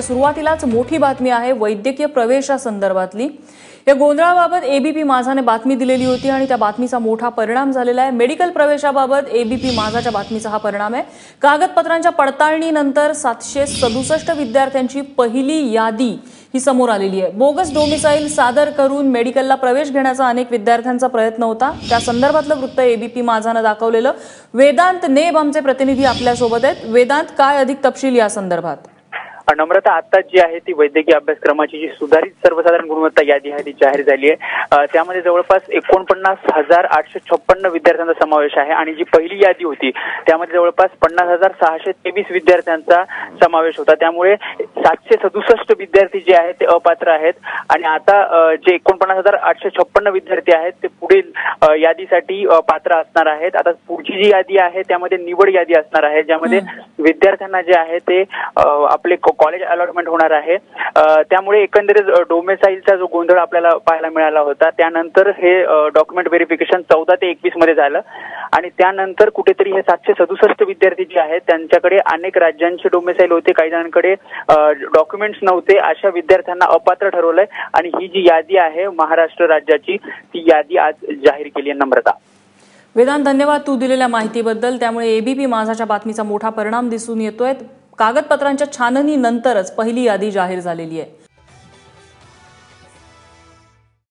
सुरुवातीलाच मोठी बातमी आहे वैद्यकीय प्रवेशासंदर्भातली। या गोंधळाबाबत एबीपी माझाने बातमी दिलेली होती आणि त्या बातमीचा मोठा परिणाम झालेला आहे। मेडिकल प्रवेशाबाबत एबीपी माझाच्या बातमीचा हा परिणाम आहे। कागदपत्रांच्या पडताळणीनंतर 767 विद्यार्थ्यांची पहिली यादी ही समोर आलेली आहे। बोगस डोमिसाइल सादर करून मेडिकलला प्रवेश घेण्याचा अनेक विद्यार्थ्यांचा प्रयत्न होता। त्या संदर्भातलं वृत्त एबीपी माझाने दाखवलेलं। वेदांत नेब आमचे प्रतिनिधी आपल्या सोबत आहेत। वेदांत, काय अधिक तपशील या संदर्भात? नम्रता, आता जी आहे ती वैद्यकीय अभ्यासक्रमाची जी सुधारित सर्वसाधारण गुणवत्ता यादी आहे ती जाहीर झाली आहे। त्यामध्ये जवळपास 49,856 विद्यार्थ्यांचा समावेश आहे आणि जी पहिली यादी होती त्यामध्ये जवळपास 50,623 विद्यार्थ्यांचा समावेश होता। त्यामुळे 767 विद्यार्थी जे आहेत ते अपात्र आहेत आणि आता जे 49,856 विद्यार्थी आहेत ते पुढील यादीसाठी पात्र असणार आहेत। आता पुढची जी यादी आहे त्यामध्ये निवड यादी असणार आहे, ज्यामध्ये विद्यार्थ्यांना जे आहे ते आपले कॉलेज अलॉटमेंट होणार आहे। त्यामुळे एकंदरीत डोमेसाइलचा जो गोंधळ आपल्याला पाहायला मिळाला होता त्यानंतर हे डॉक्युमेंट व्हेरिफिकेशन 14 ते 21 मध्ये झालं आणि त्यानंतर कुठेतरी हे 767 विद्यार्थी जे आहेत त्यांच्याकडे अनेक राज्यांचे डोमेसाइल होते, काही जणांकडे डॉक्युमेंट्स नव्हते, अशा विद्यार्थ्यांना अपात्र ठरवलंय आणि ही जी यादी आहे महाराष्ट्र राज्याची ती यादी आज जाहीर केली आहे। नम्रता, वेदांत, धन्यवाद तू दिलेल्या माहितीबद्दल। त्यामुळे एबीपी माझाच्या बातमीचा मोठा परिणाम दिसून येतोय। कागदपत्रांच्या छाननीनंतरच पहिली यादी जाहीर झालेली आहे।